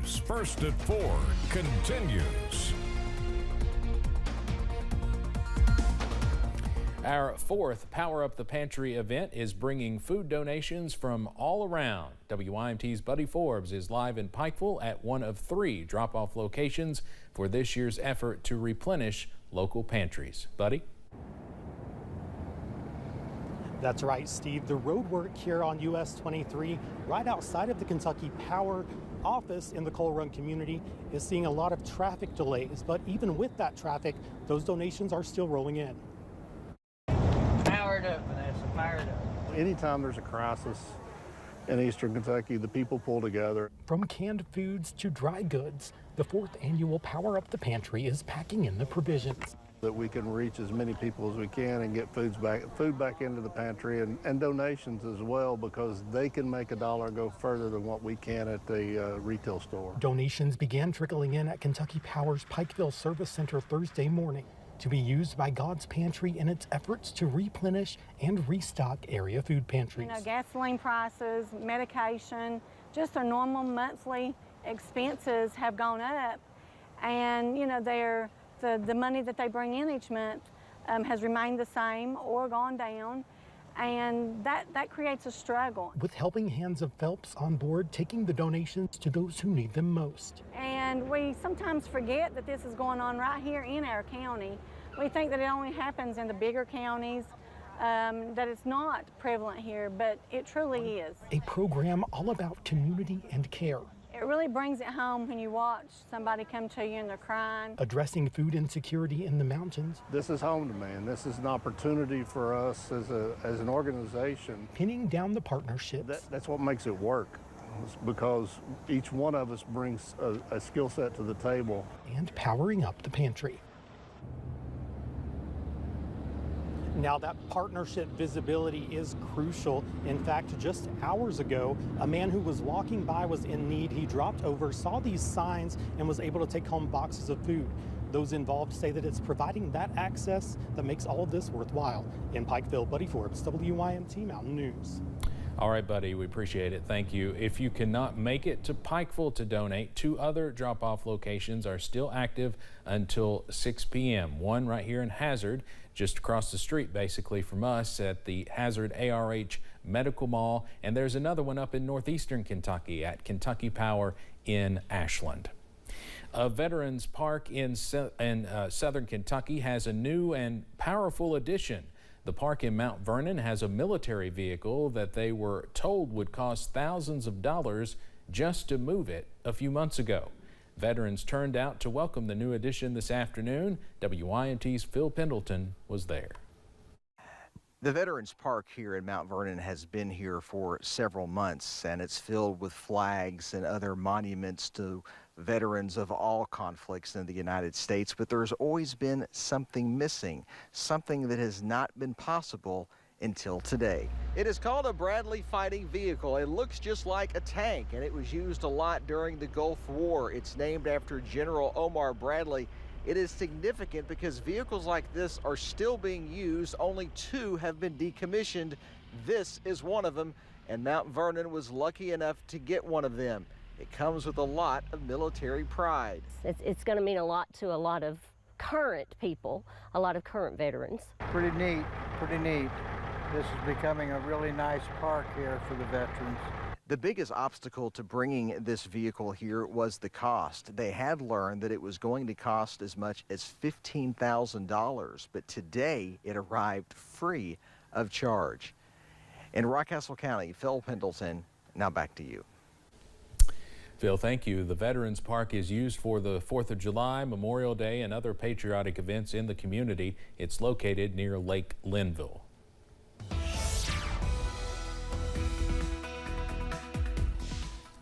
News, First at 4, continues. Our fourth Power Up the Pantry event is bringing food donations from all around. WYMT's Buddy Forbes is live in Pikeville at one of 3 drop-off locations for this year's effort to replenish local pantries. Buddy? That's right, Steve. The roadwork here on US 23, right outside of the Kentucky Power office in the Coal Run community, is seeing a lot of traffic delays. But even with that traffic, those donations are still rolling in. Fired up, Vanessa, fired up. Anytime there's a crisis in eastern Kentucky, the people pull together. From canned foods to dry goods, the 4th annual Power Up the Pantry is packing in the provisions. That we can reach as many people as we can and get food back into the pantry, and donations as well, because they can make a dollar go further than what we can at the retail store. Donations began trickling in at Kentucky Power's Pikeville Service Center Thursday morning to be used by God's Pantry in its efforts to replenish and restock area food pantries. You know, gasoline prices, medication, just their normal monthly expenses have gone up, and you know, the money that they bring in each month has remained the same or gone down, and that creates a struggle. With Helping Hands of Phelps on board, taking the donations to those who need them most. And we sometimes forget that this is going on right here in our county. We think that it only happens in the bigger counties, that it's not prevalent here, but it truly is. A program all about community and care. It really brings it home when you watch somebody come to you and they're crying. Addressing food insecurity in the mountains. This is home to me, and this is an opportunity for us as an organization. Pinning down the partnerships. That's what makes it work, because each one of us brings a skill set to the table. And powering up the pantry. Now, that partnership visibility is crucial. In fact, just hours ago, a man who was walking by was in need. He dropped over, saw these signs, and was able to take home boxes of food. Those involved say that it's providing that access that makes all of this worthwhile. In Pikeville, Buddy Forbes, WYMT Mountain News. All right, Buddy, we appreciate it. Thank you. If you cannot make it to Pikeville to donate, 2 other drop-off locations are still active until 6 p.m. One right here in Hazard, just across the street basically from us at the Hazard ARH Medical Mall, and there's another one up in northeastern Kentucky at Kentucky Power in Ashland. A Veterans Park in southern Kentucky has a new and powerful addition. The park in Mount Vernon has a military vehicle that they were told would cost thousands of dollars just to move it a few months ago. Veterans turned out to welcome the new addition this afternoon. WYMT's Phil Pendleton was there. The Veterans Park here in Mount Vernon has been here for several months, and it's filled with flags and other monuments to veterans of all conflicts in the United States. But there's always been something missing, something that has not been possible until today. It is called a Bradley fighting vehicle. It looks just like a tank, and it was used a lot during the Gulf War. It's named after General Omar Bradley. It is significant because vehicles like this are still being used. Only 2 have been decommissioned. This is one of them, and Mount Vernon was lucky enough to get one of them. It comes with a lot of military pride. It's going to mean a lot to a lot of current people, a lot of current veterans. Pretty neat, pretty neat. This is becoming a really nice park here for the veterans. The biggest obstacle to bringing this vehicle here was the cost. They had learned that it was going to cost as much as $15,000, but today it arrived free of charge. In Rockcastle County, Phil Pendleton, now back to you. Phil, thank you. The Veterans Park is used for the 4th of July, Memorial Day, and other patriotic events in the community. It's located near Lake Linville.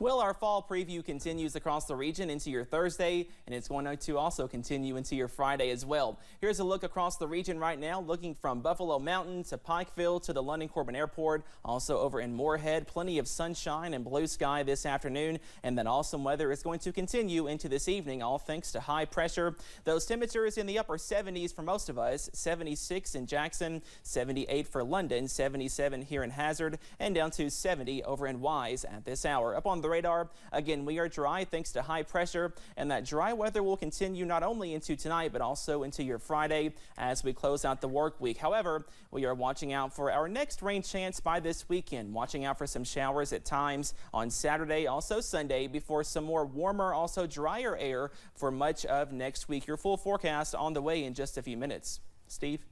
Well, our fall preview continues across the region into your Thursday, and it's going to also continue into your Friday as well. Here's a look across the region right now, looking from Buffalo Mountain to Pikeville to the London Corbin Airport. Also over in Moorhead, plenty of sunshine and blue sky this afternoon, and then awesome weather is going to continue into this evening, all thanks to high pressure. Those temperatures in the upper 70s for most of us, 76 in Jackson, 78 for London, 77 here in Hazard, and down to 70 over in Wise at this hour. Up on the radar. Again, we are dry thanks to high pressure, and that dry weather will continue not only into tonight but also into your Friday as we close out the work week. However, we are watching out for our next rain chance by this weekend, watching out for some showers at times on Saturday, also Sunday, before some more warmer, also drier air for much of next week. Your full forecast on the way in just a few minutes. Steve?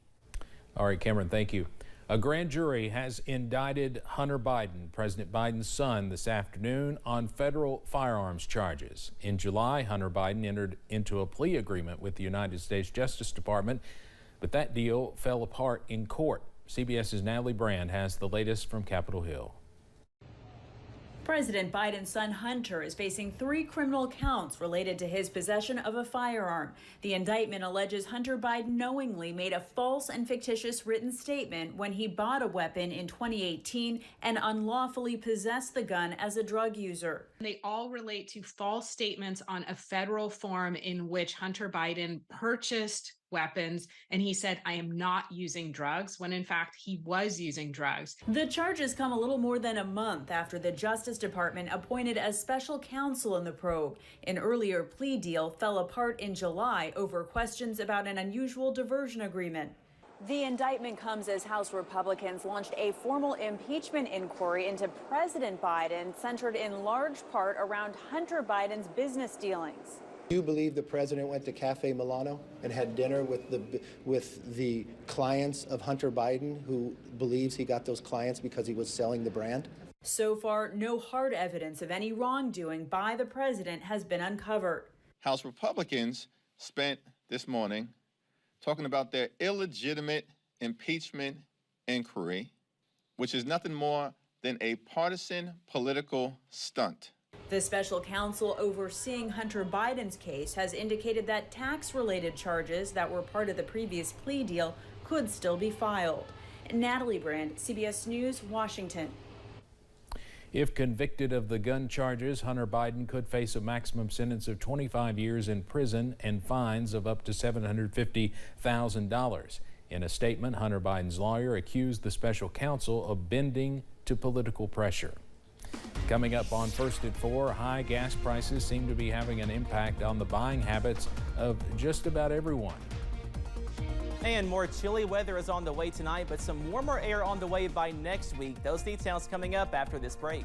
All right, Cameron, thank you. A grand jury has indicted Hunter Biden, President Biden's son, this afternoon on federal firearms charges. In July, Hunter Biden entered into a plea agreement with the United States Justice Department, but that deal fell apart in court. CBS's Natalie Brand has the latest from Capitol Hill. President Biden's son Hunter is facing 3 criminal counts related to his possession of a firearm. The indictment alleges Hunter Biden knowingly made a false and fictitious written statement when he bought a weapon in 2018 and unlawfully possessed the gun as a drug user. They all relate to false statements on a federal form in which Hunter Biden purchased weapons, and he said, "I am not using drugs," when in fact he was using drugs. The charges come a little more than a month after the Justice Department appointed a special counsel in the probe. An earlier plea deal fell apart in July over questions about an unusual diversion agreement. The indictment comes as House Republicans launched a formal impeachment inquiry into President Biden, centered in large part around Hunter Biden's business dealings. Do you believe the president went to Cafe Milano and had dinner with the clients of Hunter Biden, who believes he got those clients because he was selling the brand? So far, no hard evidence of any wrongdoing by the president has been uncovered. House Republicans spent this morning talking about their illegitimate impeachment inquiry, which is nothing more than a partisan political stunt. The special counsel overseeing Hunter Biden's case has indicated that tax-related charges that were part of the previous plea deal could still be filed. Natalie Brand, CBS News, Washington. If convicted of the gun charges, Hunter Biden could face a maximum sentence of 25 years in prison and fines of up to $750,000. In a statement, Hunter Biden's lawyer accused the special counsel of bending to political pressure. Coming up on First at 4, high gas prices seem to be having an impact on the buying habits of just about everyone. And more chilly weather is on the way tonight, but some warmer air on the way by next week. Those details coming up after this break.